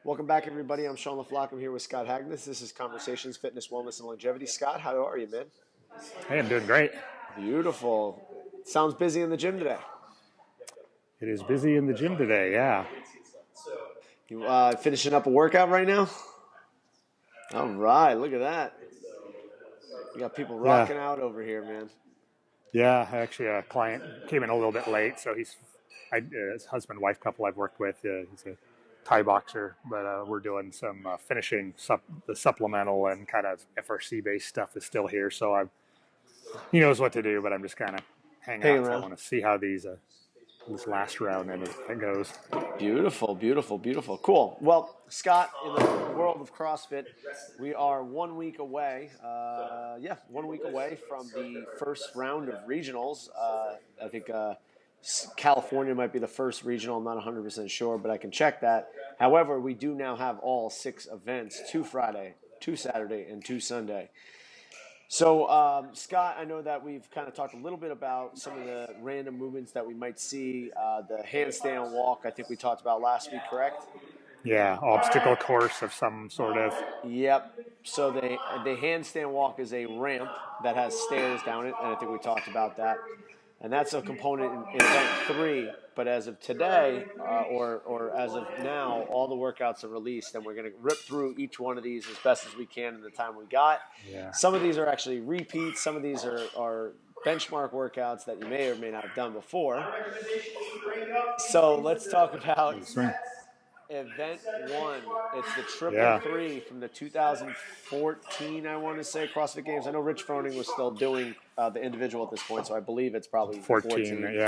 Welcome back, everybody. I'm Sean LaFlock. I'm here with Scott Hagness. This is Conversations, Fitness, Wellness, and Longevity. Scott, how are you, man? Hey, I'm doing great. Beautiful. Sounds busy in the gym today. It is busy in the gym today, yeah. You finishing up a workout right now? All right, look at that. You got people rocking out over here, man. Yeah, actually a client came in a little bit late, so his husband-wife couple I've worked with. He's a Thai boxer, but we're doing some finishing the supplemental and kind of FRC-based stuff is still here, so he knows what to do, but I'm just kind of hanging Hanging out, so I around. want to see how this last round and it goes. Beautiful, beautiful, beautiful. Cool. Well, Scott, in the world of CrossFit, we are 1 week away. 1 week away from the first round of regionals. I think California might be the first regional. I'm not 100% sure, but I can check that. However, we do now have all 6 events: 2 Friday, 2 Saturday, and 2 Sunday. So, Scott, I know that we've kind of talked a little bit about some of the random movements that we might see. The handstand walk, I think we talked about last week, correct? Yeah, obstacle course of some sort of. Yep. So the handstand walk is a ramp that has stairs down it, and I think we talked about that. And that's a component in event 3. But as of today, or as of now, all the workouts are released, and we're going to rip through each one of these as best as we can in the time we got. Yeah. Some of these are actually repeats. Some of these are benchmark workouts that you may or may not have done before. So let's talk about Event 1. It's the triple three from the 2014, I want to say, CrossFit Games. I know Rich Froning was still doing the individual at this point, so I believe it's probably 14. Yeah,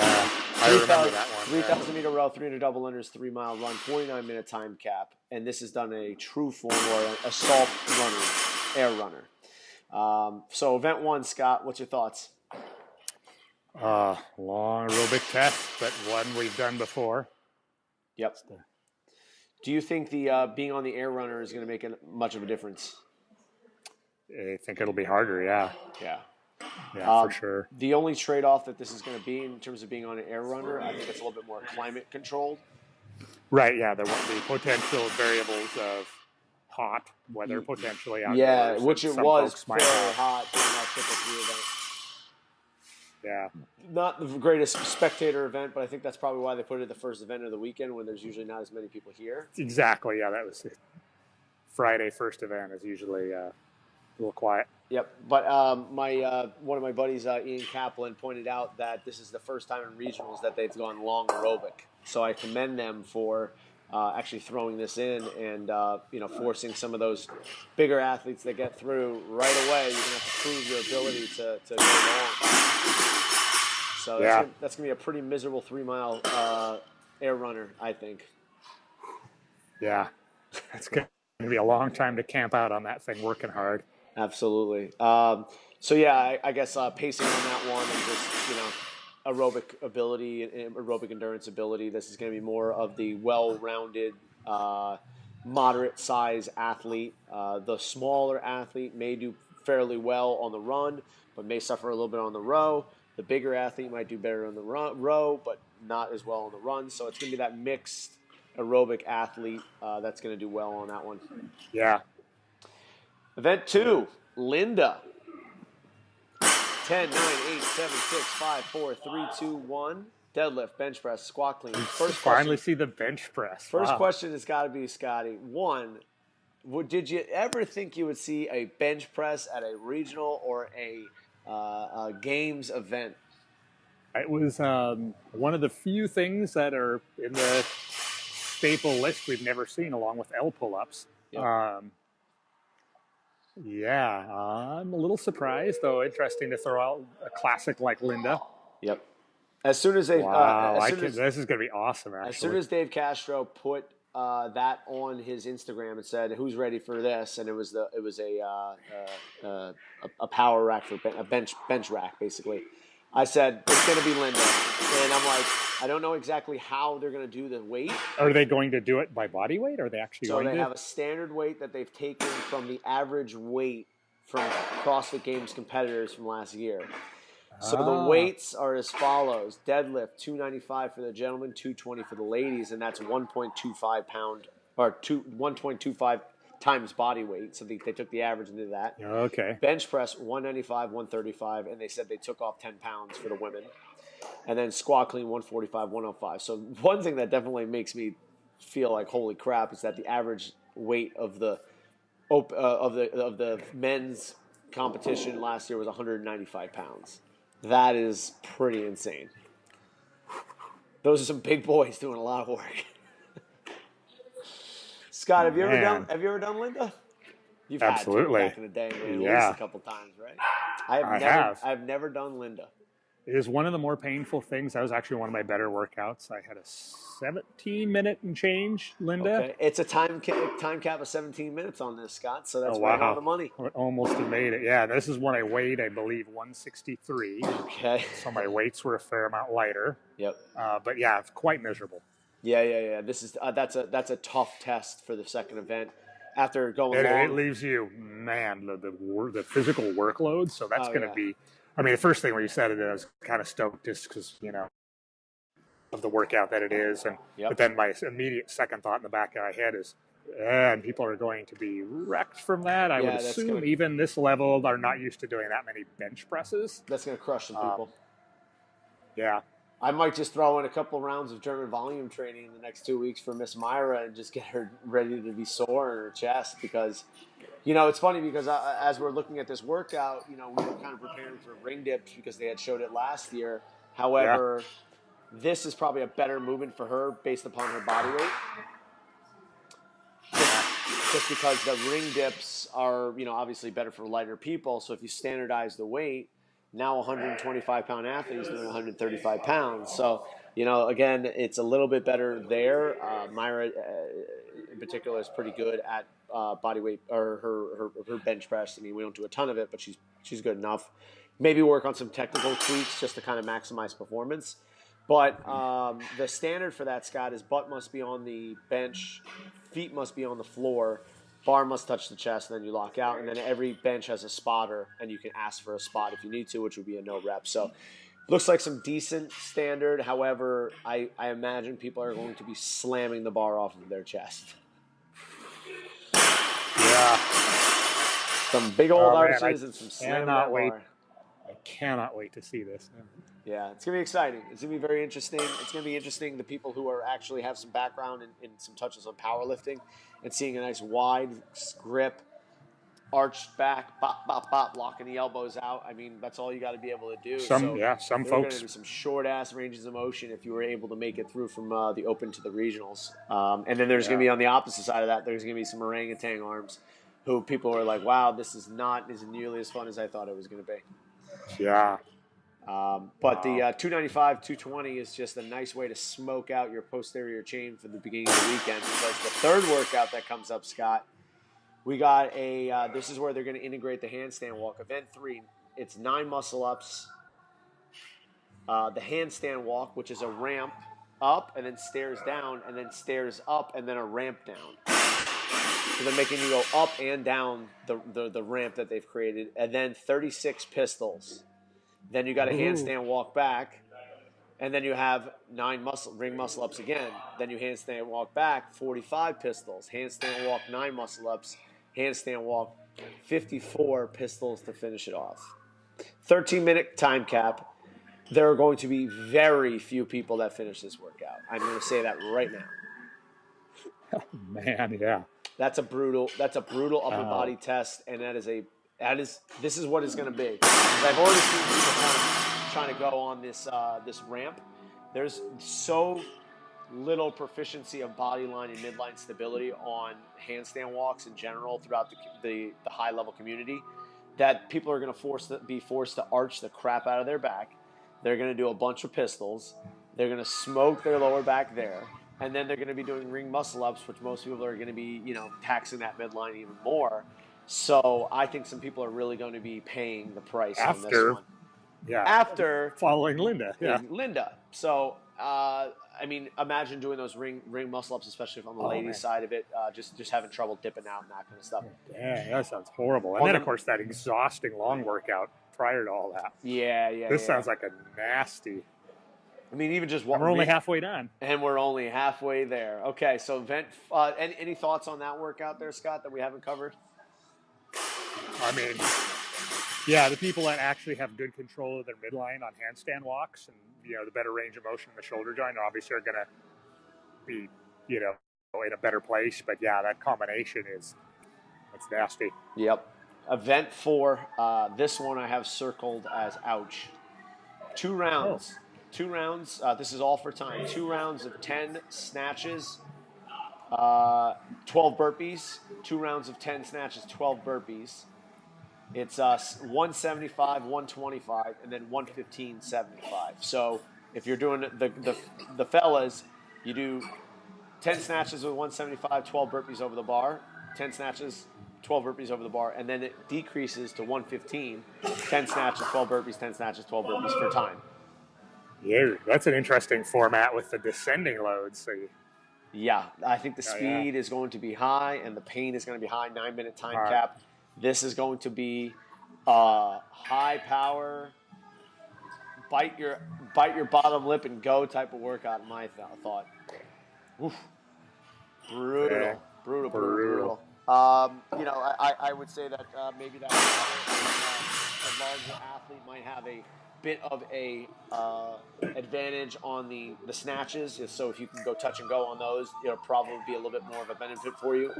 I remember that one. 3,000 meter row, 300 double unders, 3 mile run, 49-minute time cap. And this is done in a true form or an assault runner, air runner. So event 1, Scott, what's your thoughts? Long aerobic test, but one we've done before. Yep. Do you think the being on the air runner is going to make much of a difference? I think it'll be harder, yeah. Yeah, for sure. The only trade-off that this is going to be in terms of being on an air runner, I think it's a little bit more climate controlled. Right, yeah. There won't be potential variables of hot weather potentially outdoors. Yeah, which it was fairly hot during that triple 3 event. Yeah. Not the greatest spectator event, but I think that's probably why they put it at the first event of the weekend when there's usually not as many people here. Exactly, yeah. That was Friday first event is usually a little quiet. Yep, but one of my buddies, Ian Kaplan, pointed out that this is the first time in regionals that they've gone long aerobic. So I commend them for actually throwing this in and forcing some of those bigger athletes that get through right away. You're gonna have to prove your ability to go long. So that's gonna be a pretty miserable 3 mile air runner, I think. Yeah, it's gonna be a long time to camp out on that thing, working hard. Absolutely. I guess pacing on that one and just, aerobic ability and aerobic endurance ability. This is going to be more of the well-rounded, moderate size athlete. The smaller athlete may do fairly well on the run, but may suffer a little bit on the row. The bigger athlete might do better on the row, but not as well on the run. So it's going to be that mixed aerobic athlete that's going to do well on that one. Yeah. Event 2, Linda. 10, 9, 8, 7, 6, 5, 4, 3, 2, 1. Deadlift, bench press, squat clean. Finally see the bench press. First question has got to be, Scotty. 1, did you ever think you would see a bench press at a regional or a games event? It was one of the few things that are in the staple list we've never seen, along with L pull-ups. Yep. I'm a little surprised, though. Interesting to throw out a classic like Linda. Yep. As soon as they, this is going to be awesome. Actually, as soon as Dave Castro put that on his Instagram and said, "Who's ready for this?" and it was a power rack for a bench rack, basically. I said, it's going to be Linda. And I'm like, I don't know exactly how they're going to do the weight. Are they going to do it by body weight? Or are they actually going to? So they have a standard weight that they've taken from the average weight from CrossFit Games competitors from last year. So the weights are as follows. Deadlift, 295 for the gentlemen, 220 for the ladies, and that's 1.25 pound or 1.25 times body weight. So they took the average and did that. Okay. Bench press 195, 135, and they said they took off 10 pounds for the women. And then squat clean 145, 105. So one thing that definitely makes me feel like holy crap is that the average weight of the men's competition last year was 195 pounds. That is pretty insane. Those are some big boys doing a lot of work. Scott, have you ever done Linda? You've had to Absolutely. back in the day, man, at least Yeah, a couple times, right? I have. I've never done Linda. It is one of the more painful things. That was actually one of my better workouts. I had a 17-minute and change, Linda. Okay, it's a time cap of 17 minutes on this, Scott. So Oh, that's right on wow. the money. I almost have made it. Yeah, this is when I weighed, I believe, 163. Okay. So my weights were a fair amount lighter. Yep. But yeah, it's quite miserable. Yeah. This is that's a tough test for the second event. After going long, It leaves you, man, the physical workload. So that's going to yeah. be. I mean, the first thing when you said it, I was kind of stoked just because of the workout that it is, and Yep. but then my immediate second thought in the back of my head is, and people are going to be wrecked from that. I would assume even this level are not used to doing that many bench presses. That's going to crush some people. Yeah. I might just throw in a couple rounds of German volume training in the next 2 weeks for Miss Myra and just get her ready to be sore in her chest because, it's funny because as we're looking at this workout, we were kind of preparing for ring dips because they had showed it last year. However, this is probably a better movement for her based upon her body weight. Just because the ring dips are, obviously better for lighter people. So if you standardize the weight, now 125-pound athlete is doing 135 pounds. So, again, it's a little bit better there. Myra, in particular, is pretty good at body weight or her bench press. I mean, we don't do a ton of it, but she's good enough. Maybe work on some technical tweaks just to kind of maximize performance. But the standard for that, Scott, is butt must be on the bench, feet must be on the floor, bar must touch the chest, and then you lock out. And then every bench has a spotter, and you can ask for a spot if you need to, which would be a no rep. So looks like some decent standard. However, I imagine people are going to be slamming the bar off of their chest. Yeah. Some big old arches and some slamming that bar. I cannot wait to see this. Yeah, it's going to be exciting. It's going to be very interesting. It's going to be interesting, the people who are actually have some background in some touches on powerlifting and seeing a nice wide grip, arched back, bop, bop, bop, locking the elbows out. I mean, that's all you got to be able to do. Some there folks. are going to be some short-ass ranges of motion if you were able to make it through from the open to the regionals. And then there's going to be on the opposite side of that, there's going to be some orangutan arms who people are like, wow, this is not nearly as fun as I thought it was going to be. Yeah. But the 295, 220 is just a nice way to smoke out your posterior chain for the beginning of the weekend. Because the third workout that comes up, Scott, we got this is where they're going to integrate the handstand walk. Event 3, it's 9 muscle-ups. The handstand walk, which is a ramp up and then stairs down and then stairs up and then a ramp down. So they're making you go up and down the ramp that they've created. And then 36 pistols. Then you got a handstand walk back, and then you have 9 ring muscle ups again. Then you handstand walk back, 45 pistols. Handstand walk, 9 muscle ups. Handstand walk, 54 pistols to finish it off. 13-minute time cap. There are going to be very few people that finish this workout. I'm going to say that right now. Oh, man, yeah. That's a brutal upper body test, and this is what it's going to be. I've already seen people kind of trying to go on this ramp. There's so little proficiency of body line and midline stability on handstand walks in general throughout the high level community that people are going to be forced to arch the crap out of their back. They're going to do a bunch of pistols. They're going to smoke their lower back there. And then they're going to be doing ring muscle ups, which most people are going to be, taxing that midline even more. So I think some people are really going to be paying the price on this one. Yeah. After following Linda. Yeah. Linda. So, imagine doing those ring muscle ups, especially on the ladies' side of it, just having trouble dipping out and that kind of stuff. Yeah, that sounds horrible. And then, of course, that exhausting long workout prior to all that. Yeah. This sounds like a nasty. I mean, even just And we're only halfway done. and we're only halfway there. Okay, so any thoughts on that workout there, Scott, that we haven't covered? I mean, yeah, the people that actually have good control of their midline on handstand walks and, the better range of motion in the shoulder joint obviously are going to be, in a better place. But yeah, that combination it's nasty. Yep. Event 4, this one I have circled as ouch. 2 Oh, rounds. 2 rounds. This is all for time. 2 rounds of 10 snatches, 12 burpees. 2 rounds of 10 snatches, 12 burpees. It's 175, 125, and then 115, 75. So if you're doing the fellas, you do 10 snatches with 175, 12 burpees over the bar, 10 snatches, 12 burpees over the bar, and then it decreases to 115, 10 snatches, 12 burpees, 10 snatches, 12 burpees for time. yeah, that's an interesting format with the descending loads. So Yeah, I think the speed is going to be high and the pain is going to be high, 9-minute time cap. This is going to be high power, bite your bottom lip and go type of workout, in my thought. Oof. Brutal. I would say that maybe that a larger athlete might have a bit of a advantage on the snatches. So if you can go touch and go on those, it'll probably be a little bit more of a benefit for you.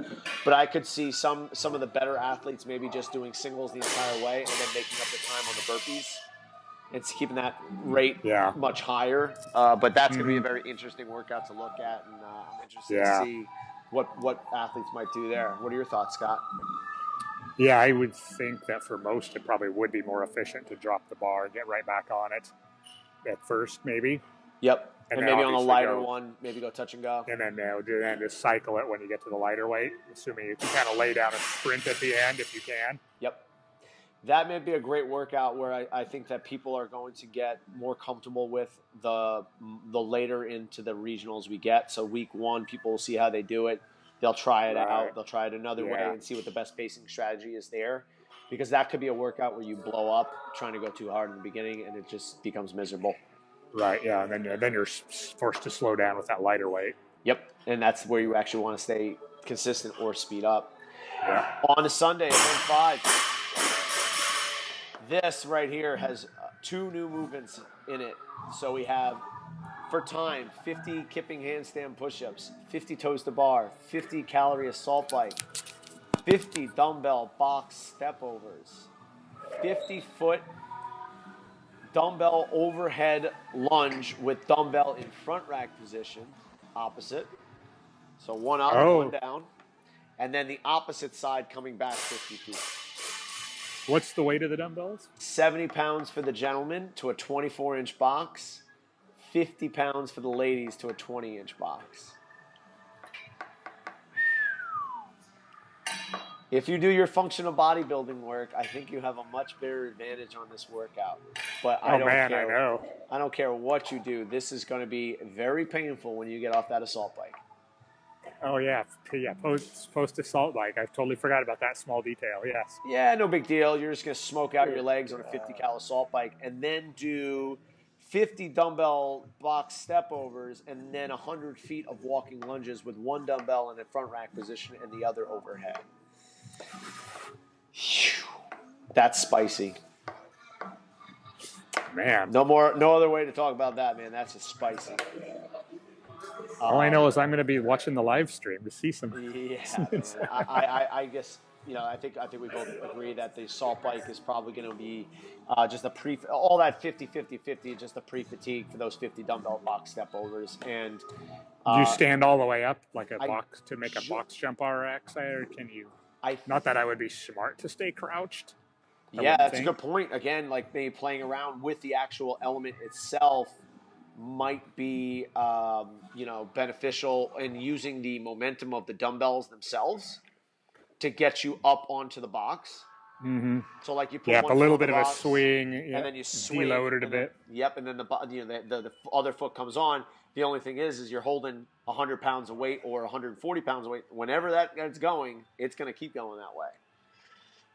But I could see some of the better athletes maybe just doing singles the entire way and then making up the time on the burpees. It's keeping that rate much higher. But that's going to be a very interesting workout to look at, and I'm interested to see what athletes might do there. What are your thoughts, Scott? Yeah, I would think that for most it probably would be more efficient to drop the bar and get right back on it at first, maybe. Yep. And maybe on the lighter one, maybe go touch and go. And then just cycle it when you get to the lighter weight, assuming you can kind of lay down a sprint at the end if you can. Yep. That may be a great workout where I think that people are going to get more comfortable with the later into the regionals we get. So week 1, people will see how they do it. They'll try it out. They'll try it another way and see what the best pacing strategy is there. Because that could be a workout where you blow up trying to go too hard in the beginning and it just becomes miserable. Right, yeah, and then you're forced to slow down with that lighter weight. Yep, and that's where you actually want to stay consistent or speed up. Yeah. On to Sunday, event 5. This right here has 2 new movements in it. So we have, for time, 50 kipping handstand push-ups, 50 toes to bar, 50 calorie assault bike, 50 dumbbell box step overs, 50-foot dumbbell overhead lunge with dumbbell in front rack position, opposite. So one up, one down. And then the opposite side coming back 50 feet. What's the weight of the dumbbells? 70 pounds for the gentlemen to a 24-inch box, 50 pounds for the ladies to a 20-inch box. If you do your functional bodybuilding work, I think you have a much better advantage on this workout. But I don't care. I know. I don't care what you do. This is going to be very painful when you get off that assault bike. Oh, yeah. Post assault bike. I totally forgot about that small detail. Yes. Yeah, no big deal. You're just going to smoke out your legs on a 50 cal assault bike and then do 50 dumbbell box step overs and then 100 feet of walking lunges with one dumbbell in a front rack position and the other overhead. That's spicy. Man. No other way to talk about that, man. That's just spicy. All I know is I'm going to be watching the live stream to see some. Yeah, man. I guess I think we both agree that the assault bike is probably going to be just all that 50-50-50, just a pre-fatigue for those 50 dumbbell box step overs. And do you stand all the way up like a box to make a box jump RX, or can you? Not that I would be smart to stay crouched. Yeah, that's a good point. Again, like maybe playing around with the actual element itself might be, beneficial in using the momentum of the dumbbells themselves to get you up onto the box. Mm-hmm. So like you put a little bit of a swing, and then you swing, deload it a bit. Yep, and then the other foot comes on. The only thing is you're holding 100 pounds of weight or 140 pounds of weight. Whenever that's going, it's going to keep going that way.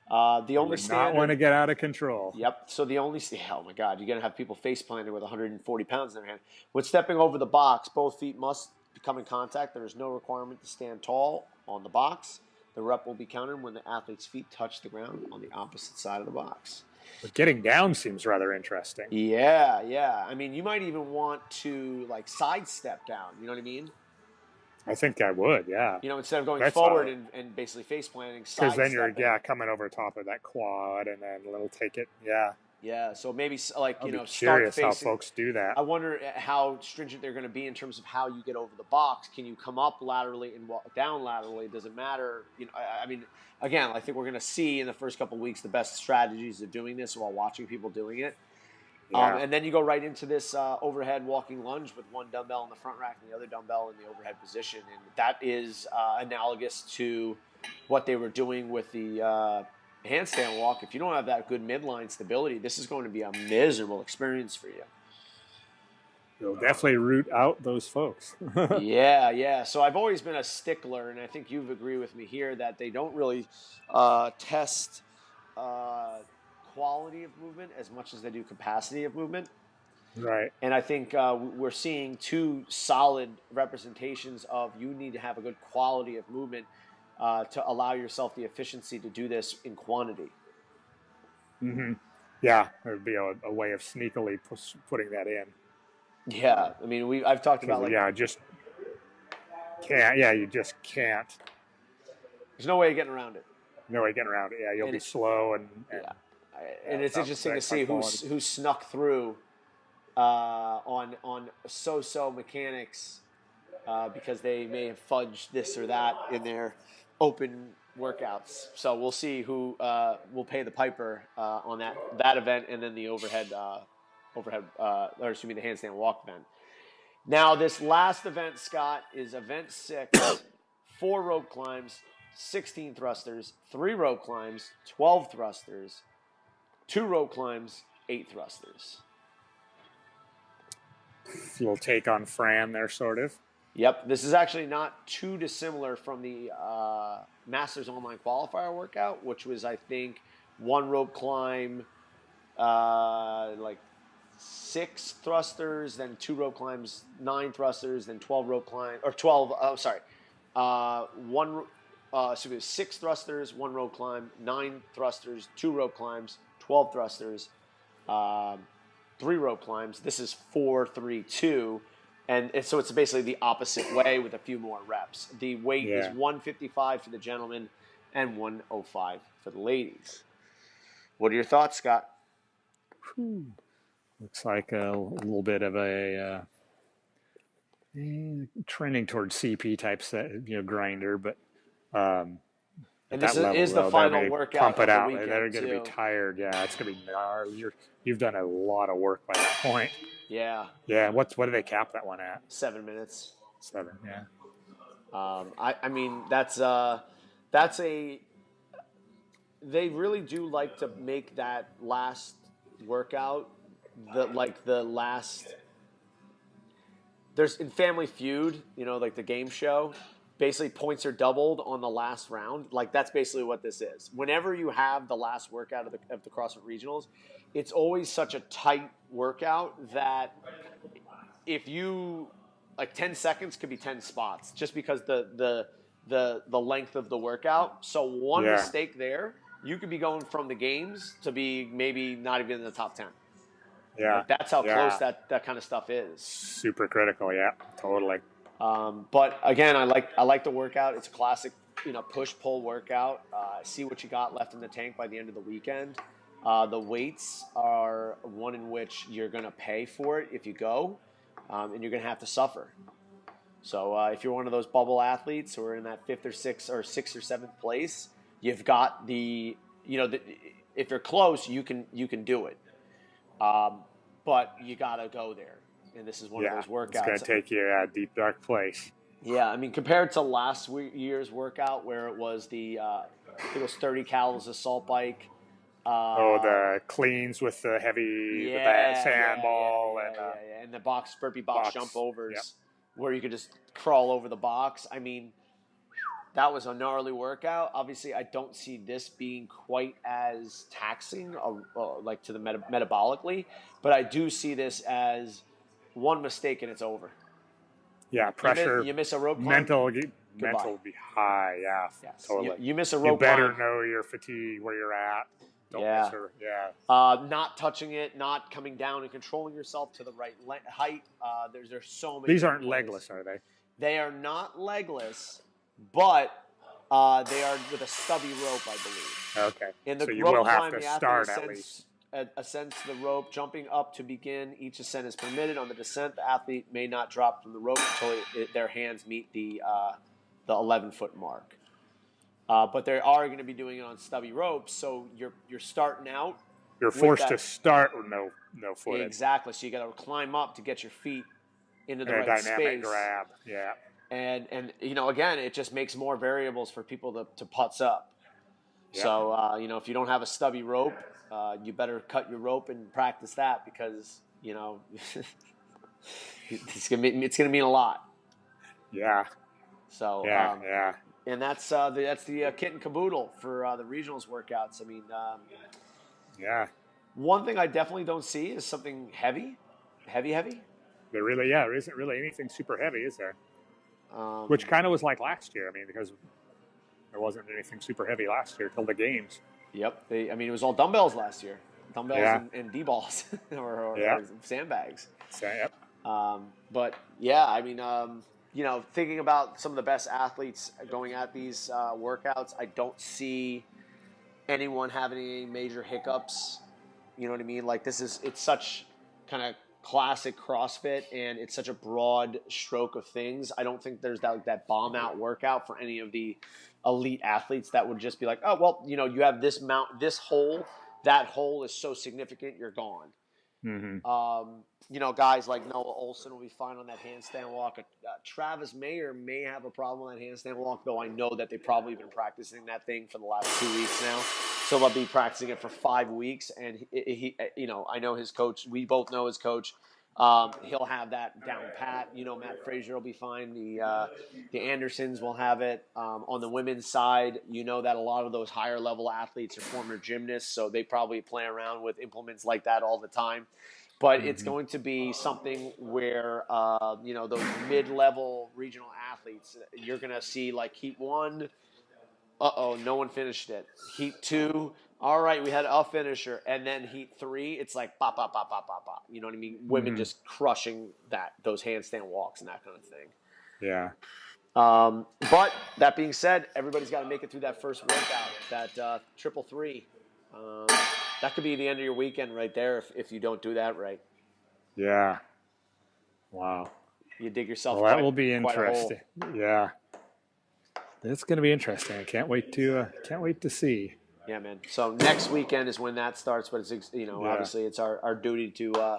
The You only would not want to standard. get out of control. Yep. So the only, oh my God, you're going to have people face planting with 140 pounds in their hand. When stepping over the box, both feet must come in contact. There is no requirement to stand tall on the box. The rep will be counted when the athlete's feet touch the ground on the opposite side of the box. But getting down seems rather interesting. Yeah, yeah. I mean, you might even want to like sidestep down. You know what I mean? I think I would, yeah. You know, instead of going That's forward and basically face planting, because then you're sidestepping. coming over top of that quad and then it'll take it. Yeah, Yeah, so maybe like, I'll be start curious how facing. folks do that. I wonder how stringent they're going to be in terms of how you get over the box. Can you come up laterally and walk down laterally? Does it matter? I mean, again, I think we're going to see in the first couple of weeks the best strategies of doing this while watching people doing it. Yeah. And then you go right into this overhead walking lunge with one dumbbell in the front rack and the other dumbbell in the overhead position. And that is analogous to what they were doing with the handstand walk. If you don't have that good midline stability, this is going to be a miserable experience for you. You'll definitely root out those folks. Yeah. So I've always been a stickler, and I think you've agreed with me here, that they don't really test quality of movement as much as they do capacity of movement. Right. And I think we're seeing two solid representations of you need to have a good quality of movement to allow yourself the efficiency to do this in quantity. Mm-hmm. Yeah, there'd be a way of sneakily putting that in. Yeah, I mean, I've talked about just can't. Yeah, you just can't. There's no way of getting around it. No way of getting around it. Yeah, you'll be slow and it's interesting to see who snuck through on so mechanics because they may have fudged this or that in their open workouts. So we'll see who will pay the piper on that event, and then the the handstand walk event. Now, this last event, Scott, is event 6, 4 rope climbs, 16 thrusters, 3 rope climbs, 12 thrusters, 2 rope climbs, 8 thrusters. A little take on Fran there, sort of. Yep, this is actually not too dissimilar from the Masters Online Qualifier workout, which was, I think, 1 rope climb, like 6 thrusters, then 2 rope climbs, 9 thrusters, then 12 rope climb, or 12. Oh, sorry, 6 thrusters, 1 rope climb, 9 thrusters, 2 rope climbs, 12 thrusters, 3 rope climbs. This is 4, 3, 2. And so it's basically the opposite way with a few more reps. The weight is 155 for the gentlemen and 105 for the ladies. What are your thoughts, Scott? Looks like a little bit of a trending towards CP type grinder, but and this is the final workout of the weekend. They're going to be tired. Yeah, it's going to be gnarly. You've done a lot of work by that point. Yeah. Yeah. What do they cap that one at? 7 minutes. 7. Yeah. I mean, that's a. They really do like to make that last workout the last. There's in Family Feud, like the game show. Basically, points are doubled on the last round. Like, that's basically what this is. Whenever you have the last workout of the CrossFit Regionals, it's always such a tight workout that if you, 10 seconds could be 10 spots just because the length of the workout. So one mistake there, you could be going from the games to be maybe not even in the top 10. Yeah. That's how close that kind of stuff is. Super critical. Yeah, totally. But again, I like the workout. It's a classic, push-pull workout. See what you got left in the tank by the end of the weekend. The weights are one in which you're going to pay for it if you go, and you're going to have to suffer. So if you're one of those bubble athletes who are in that 5th or 6th or 6th or 7th place, you've got if you're close, you can do it. But you got to go there. And this is one of those workouts. It's going to take you a deep, dark place. Yeah, I mean, compared to last year's workout where it was it was 30 calories assault bike. The cleans with the heavy sand ball. And the burpee box jump overs where you could just crawl over the box. I mean, That was a gnarly workout. Obviously, I don't see this being quite as taxing, like to the metabolically, but I do see this as one mistake and it's over. Yeah, pressure, You miss a rope climb, mental goodbye. would be high. Yeah, Yes, totally. you miss a You rope better climb. know your fatigue, where you're at. Don't miss Yeah. her. Yeah. Not touching it, not coming down and controlling yourself to the right height. There's so many These different aren't ways. legless, are they? They are not legless, but they are with a stubby rope, I believe. Okay. In the So you will rope have climb, to the athlete start at least. ascends to the rope, jumping up to begin. Each ascent is permitted. On the descent, the athlete may not drop from the rope until their hands meet the 11-foot mark. But they are going to be doing it on stubby ropes, so you're starting out. You're forced to start with no footing. Exactly. So you got to climb up to get your feet into the And a right dynamic space. grab. Yeah. And again, it just makes more variables for people to putz up. Yep. So if you don't have a stubby rope, you better cut your rope and practice that because it's gonna mean a lot. Yeah. So yeah. And that's the kit and caboodle for the regionals workouts. I mean, yeah. One thing I definitely don't see is something heavy. There isn't really anything super heavy, is there? Which kind of was like last year. I mean, because there wasn't anything super heavy last year till the games. Yep. It was all dumbbells last year. Dumbbells and D-balls or sandbags. Yep. But yeah, I mean, thinking about some of the best athletes going at these workouts, I don't see anyone having any major hiccups. You know what I mean? Like it's such kind of classic CrossFit, and it's such a broad stroke of things. I don't think there's that bomb out workout for any of the elite athletes that would just be like, oh well, you have this hole, that hole is so significant, you're gone. Mm-hmm. Guys like Noah Olson will be fine on that handstand walk. Travis Mayer may have a problem on that handstand walk, though I know that they've probably been practicing that thing for the last 2 weeks now. So they'll be practicing it for 5 weeks, and he I know his coach. We both know his coach. He'll have that down pat. Matt Frazier will be fine. The Andersons will have it. On the women's side, that a lot of those higher level athletes are former gymnasts, so they probably play around with implements like that all the time. But it's going to be something where, those mid-level regional athletes, you're going to see like heat 1, no one finished it. Heat 2, all right, we had a finisher. And then heat 3, it's like bop, bop, bop, bop, bop, bop. You know what I mean? Women just crushing those handstand walks and that kind of thing. Yeah. But that being said, everybody's got to make it through that first workout, that triple 3. That could be the end of your weekend right there if you don't do that right. Yeah. Wow. You dig yourself. Well, that will be interesting. Yeah. It's going to be interesting. I can't wait to see. Yeah, man. So next weekend is when that starts, but it's obviously it's our duty to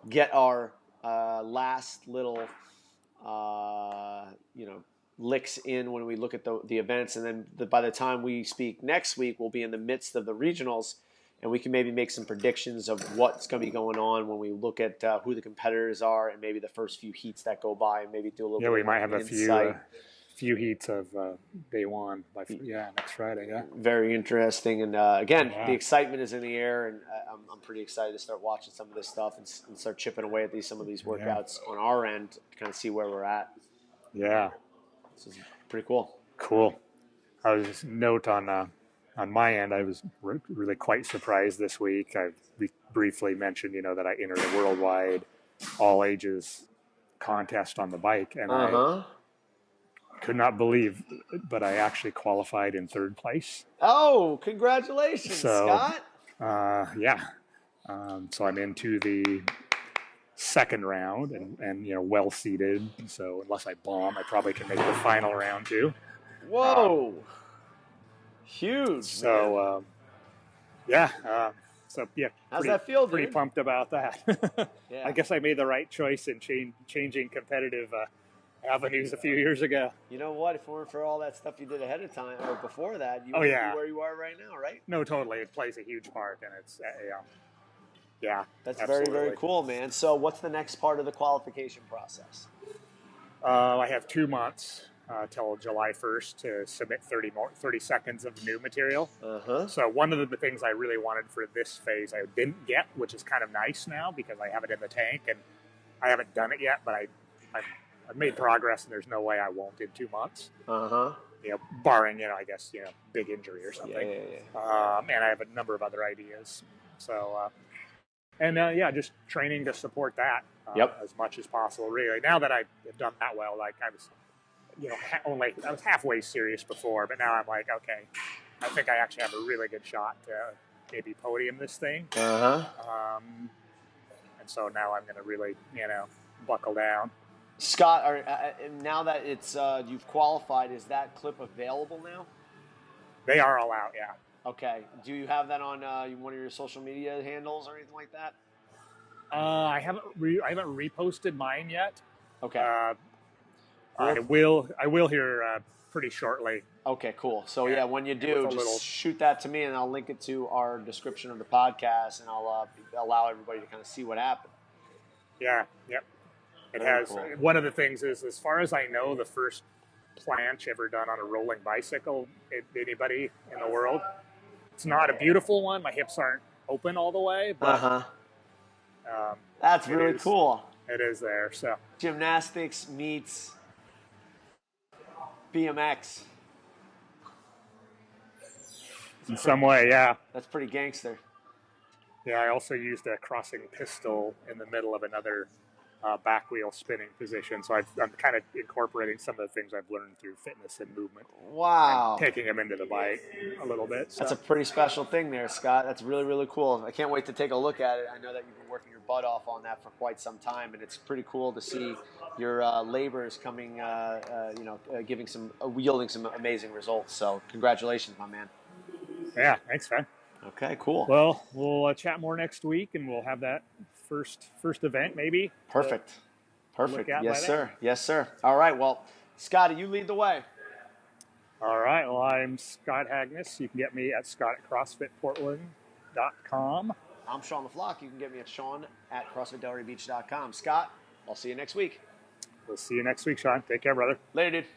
get our last little licks in when we look at the events, and then by the time we speak next week, we'll be in the midst of the regionals, and we can maybe make some predictions of what's going to be going on when we look at who the competitors are and maybe the first few heats that go by, and maybe do a little bit. Yeah, we might have insight. a few heats of day one. Next Friday. Yeah. Very interesting, and again, the excitement is in the air, and I'm pretty excited to start watching some of this stuff and start chipping away at some of these workouts on our end to kind of see where we're at. Yeah. This is pretty cool. Cool. I was just note on my end. I was really quite surprised this week. I briefly mentioned, that I entered a worldwide all ages contest on the bike, and I could not believe, but I actually qualified in 3rd place. Oh, congratulations, Scott! Yeah. So I'm into the 2nd round and well seated. So unless I bomb, I probably can make the final round too. Whoa! Huge. So How's that feel, pretty dude? pumped about that. Yeah. I guess I made the right choice in changing competitive avenues a few years ago. You know what? If it weren't for all that stuff you did ahead of time or before that, you would be where you are right now, right? No, totally. It plays a huge part, and it's yeah. That's absolutely. very, very cool, man. So what's the next part of the qualification process? I have 2 months till July 1st to submit 30 seconds of new material. Uh-huh. So one of the things I really wanted for this phase I didn't get, which is kind of nice now because I have it in the tank and I haven't done it yet, but I've made progress and there's no way I won't in 2 months. Uh-huh. Barring, I guess, big injury or something. Yeah. And I have a number of other ideas. So, just training to support that as much as possible. Really, now that I've done that well, like I was, I was halfway serious before, but now I'm like, okay, I think I actually have a really good shot to maybe podium this thing. Uh-huh. And so now I'm going to really, buckle down. Scott, now that it's you've qualified, is that clip available now? They are all out, yeah. Okay. Do you have that on one of your social media handles or anything like that? I haven't reposted mine yet. Okay. I will here pretty shortly. Okay, cool. So yeah, when you do, just shoot that to me, and I'll link it to our description of the podcast, and I'll allow everybody to kind of see what happened. Yeah. Yep. It has. Cool. One of the things is, as far as I know, the first planche ever done on a rolling bicycle, anybody in the world. It's not a beautiful one. My hips aren't open all the way, but that's really cool. It is there. So gymnastics meets BMX. In some way, yeah. That's pretty gangster. Yeah, I also used a crossing pistol in the middle of another back wheel spinning position. So I'm kind of incorporating some of the things I've learned through fitness and movement. Wow. And taking them into the bike a little bit. So. That's a pretty special thing there, Scott. That's really, really cool. I can't wait to take a look at it. I know that you've been working your butt off on that for quite some time, and it's pretty cool to see your labors coming, yielding some amazing results. So congratulations, my man. Yeah, thanks, man. Okay, cool. Well, we'll chat more next week, and we'll have that first event maybe. Perfect. Yes, sir. Yes, sir. All right. Well, Scotty, you lead the way. All right. Well, I'm Scott Hagnes. You can get me at scott@crossfitportland.com. I'm Sean LaFlock. You can get me at Sean@CrossFitDelrabeach.com. Scott, I'll see you next week. We'll see you next week, Sean. Take care, brother. Later, dude.